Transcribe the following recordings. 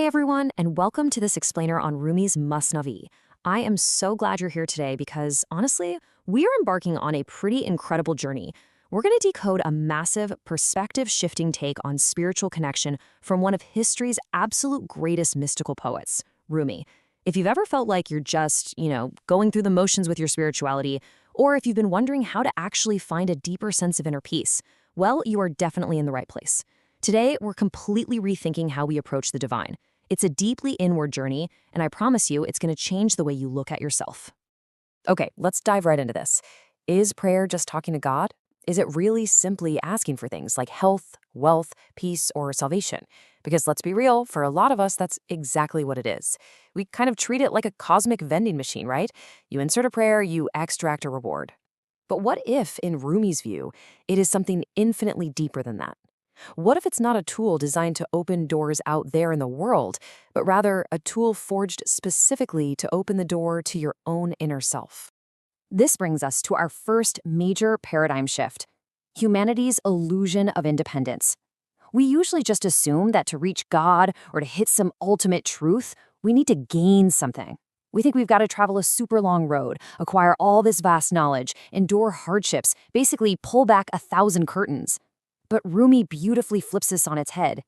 Hey everyone, and welcome to this explainer on Rumi's Masnavi. I am so glad you're here today because, honestly, we are embarking on a pretty incredible journey. We're going to decode a massive, perspective-shifting take on spiritual connection from one of history's absolute greatest mystical poets, Rumi. If you've ever felt like you're just, going through the motions with your spirituality, or if you've been wondering how to actually find a deeper sense of inner peace, well, you are definitely in the right place. Today, we're completely rethinking how we approach the divine. It's a deeply inward journey, and I promise you it's going to change the way you look at yourself. Okay, let's dive right into this. Is prayer just talking to God? Is it really simply asking for things like health, wealth, peace, or salvation? Because let's be real, for a lot of us, that's exactly what it is. We kind of treat it like a cosmic vending machine, right? You insert a prayer, you extract a reward. But what if, in Rumi's view, it is something infinitely deeper than that? What if it's not a tool designed to open doors out there in the world, but rather a tool forged specifically to open the door to your own inner self? This brings us to our first major paradigm shift: humanity's illusion of independence. We usually just assume that to reach God or to hit some ultimate truth, we need to gain something. We think we've got to travel a super long road, acquire all this vast knowledge, endure hardships, basically pull back 1,000 curtains. But Rumi beautifully flips this on its head.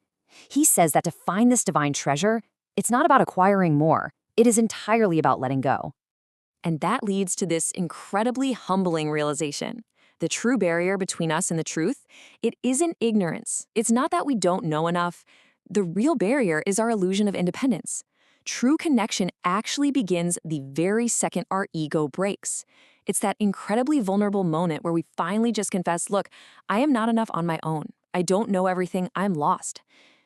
He says that to find this divine treasure, it's not about acquiring more. It is entirely about letting go. And that leads to this incredibly humbling realization. The true barrier between us and the truth, it isn't ignorance. It's not that we don't know enough. The real barrier is our illusion of independence. True connection actually begins the very second our ego breaks. It's that incredibly vulnerable moment where we finally just confess, look, I am not enough on my own. I don't know everything. I'm lost.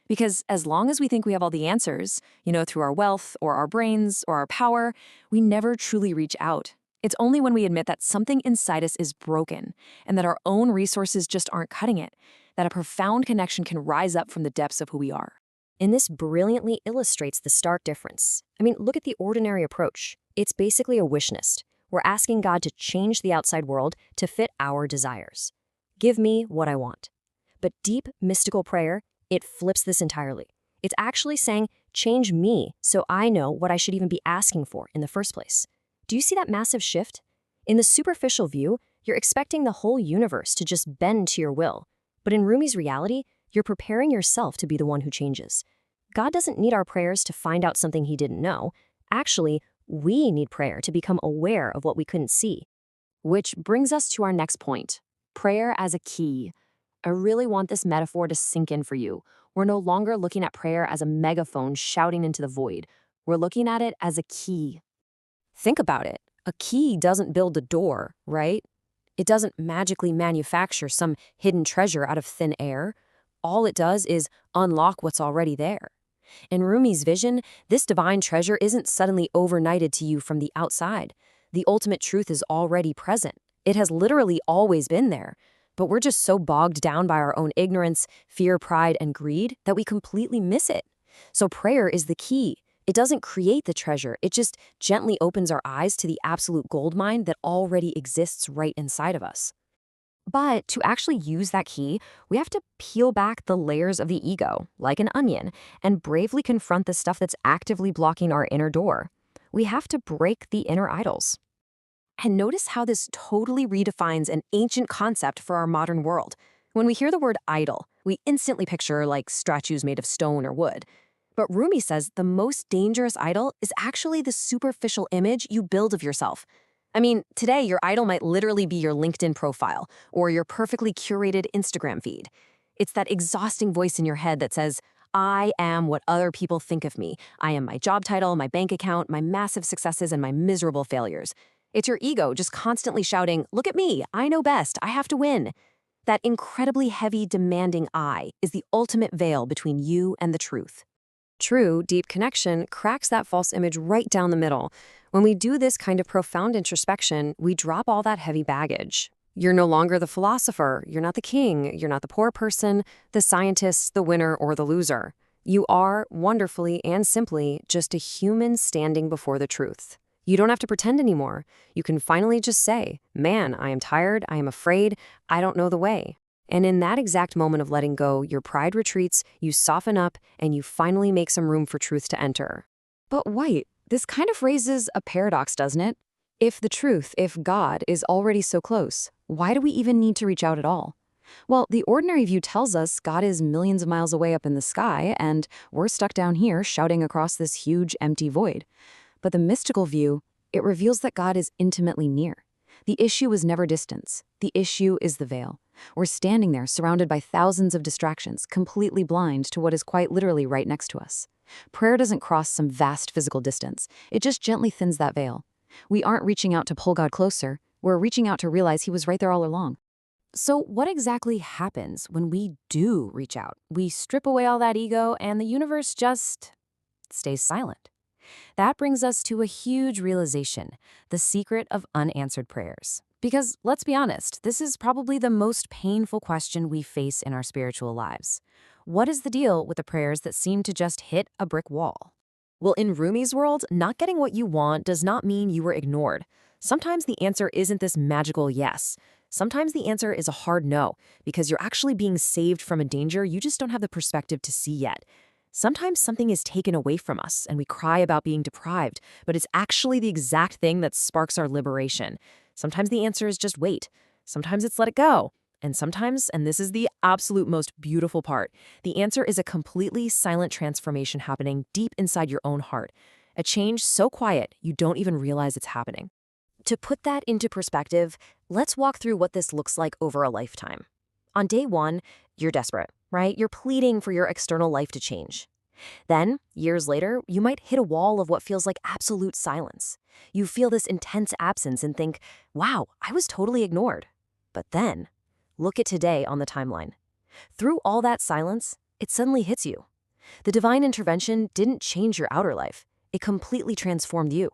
Because as long as we think we have all the answers, through our wealth or our brains or our power, we never truly reach out. It's only when we admit that something inside us is broken and that our own resources just aren't cutting it, that a profound connection can rise up from the depths of who we are. And this brilliantly illustrates the stark difference. Look at the ordinary approach. It's basically a wish list. We're asking God to change the outside world to fit our desires. Give me what I want. But deep mystical prayer, it flips this entirely. It's actually saying, change me so I know what I should even be asking for in the first place. Do you see that massive shift? In the superficial view, you're expecting the whole universe to just bend to your will. But in Rumi's reality, you're preparing yourself to be the one who changes. God doesn't need our prayers to find out something he didn't know. Actually, we need prayer to become aware of what we couldn't see. Which brings us to our next point: prayer as a key. I really want this metaphor to sink in for you. We're no longer looking at prayer as a megaphone shouting into the void. We're looking at it as a key. Think about it. A key doesn't build a door, right? It doesn't magically manufacture some hidden treasure out of thin air. All it does is unlock what's already there. In Rumi's vision, this divine treasure isn't suddenly overnighted to you from the outside. The ultimate truth is already present. It has literally always been there. But we're just so bogged down by our own ignorance, fear, pride, and greed that we completely miss it. So prayer is the key. It doesn't create the treasure. It just gently opens our eyes to the absolute goldmine that already exists right inside of us. But to actually use that key, we have to peel back the layers of the ego, like an onion, and bravely confront the stuff that's actively blocking our inner door. We have to break the inner idols. And notice how this totally redefines an ancient concept for our modern world. When we hear the word idol, we instantly picture like statues made of stone or wood. But Rumi says the most dangerous idol is actually the superficial image you build of yourself. Today your idol might literally be your LinkedIn profile or your perfectly curated Instagram feed. It's that exhausting voice in your head that says, I am what other people think of me. I am my job title, my bank account, my massive successes, and my miserable failures. It's your ego just constantly shouting, look at me, I know best, I have to win. That incredibly heavy, demanding I is the ultimate veil between you and the truth. True, deep connection cracks that false image right down the middle. When we do this kind of profound introspection, we drop all that heavy baggage. You're no longer the philosopher, you're not the king, you're not the poor person, the scientist, the winner, or the loser. You are, wonderfully and simply, just a human standing before the truth. You don't have to pretend anymore. You can finally just say, man, I am tired, I am afraid, I don't know the way. And in that exact moment of letting go, your pride retreats, you soften up, and you finally make some room for truth to enter. But wait, this kind of raises a paradox, doesn't it? If God is already so close, why do we even need to reach out at all? Well, the ordinary view tells us God is millions of miles away up in the sky, and we're stuck down here shouting across this huge, empty void. But the mystical view, it reveals that God is intimately near. The issue is never distance. The issue is the veil. We're standing there surrounded by thousands of distractions, completely blind to what is quite literally right next to us. Prayer doesn't cross some vast physical distance. It just gently thins that veil. We aren't reaching out to pull God closer. We're reaching out to realize he was right there all along. So what exactly happens when we do reach out? We strip away all that ego and the universe just stays silent. That brings us to a huge realization, the secret of unanswered prayers. Because let's be honest, this is probably the most painful question we face in our spiritual lives. What is the deal with the prayers that seem to just hit a brick wall? Well, in Rumi's world, not getting what you want does not mean you were ignored. Sometimes the answer isn't this magical yes. Sometimes the answer is a hard no, because you're actually being saved from a danger you just don't have the perspective to see yet. Sometimes something is taken away from us and we cry about being deprived, but it's actually the exact thing that sparks our liberation. Sometimes the answer is just wait. Sometimes it's let it go. And sometimes, and this is the absolute most beautiful part, the answer is a completely silent transformation happening deep inside your own heart. A change so quiet you don't even realize it's happening. To put that into perspective, let's walk through what this looks like over a lifetime. On day one, you're desperate, right? You're pleading for your external life to change. Then, years later, you might hit a wall of what feels like absolute silence. You feel this intense absence and think, wow, I was totally ignored. But then, look at today on the timeline. Through all that silence, it suddenly hits you. The divine intervention didn't change your outer life. It completely transformed you.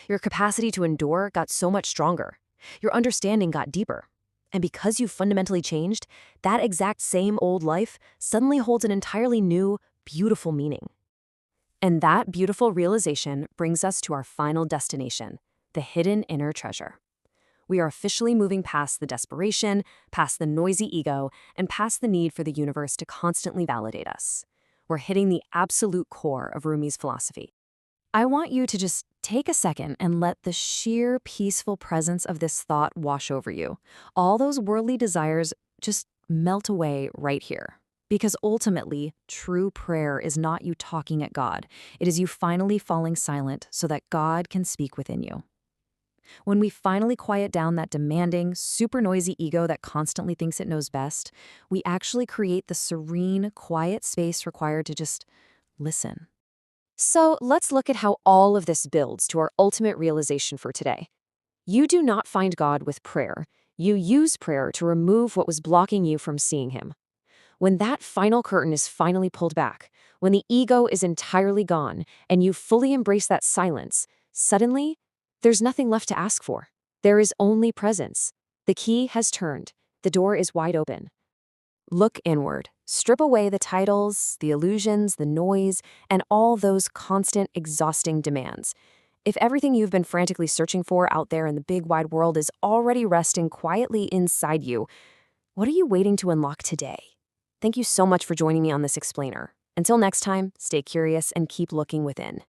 Your capacity to endure got so much stronger. Your understanding got deeper. And because you fundamentally changed, that exact same old life suddenly holds an entirely new, beautiful meaning. And that beautiful realization brings us to our final destination, the hidden inner treasure. We are officially moving past the desperation, past the noisy ego, and past the need for the universe to constantly validate us. We're hitting the absolute core of Rumi's philosophy. I want you to just take a second and let the sheer peaceful presence of this thought wash over you. All those worldly desires just melt away right here. Because ultimately, true prayer is not you talking at God. It is you finally falling silent so that God can speak within you. When we finally quiet down that demanding, super noisy ego that constantly thinks it knows best, we actually create the serene, quiet space required to just listen. So let's look at how all of this builds to our ultimate realization for today. You do not find God with prayer. You use prayer to remove what was blocking you from seeing him. When that final curtain is finally pulled back, when the ego is entirely gone, and you fully embrace that silence, suddenly, there's nothing left to ask for. There is only presence. The key has turned. The door is wide open. Look inward. Strip away the titles, the illusions, the noise, and all those constant, exhausting demands. If everything you've been frantically searching for out there in the big wide world is already resting quietly inside you, what are you waiting to unlock today? Thank you so much for joining me on this explainer. Until next time, stay curious and keep looking within.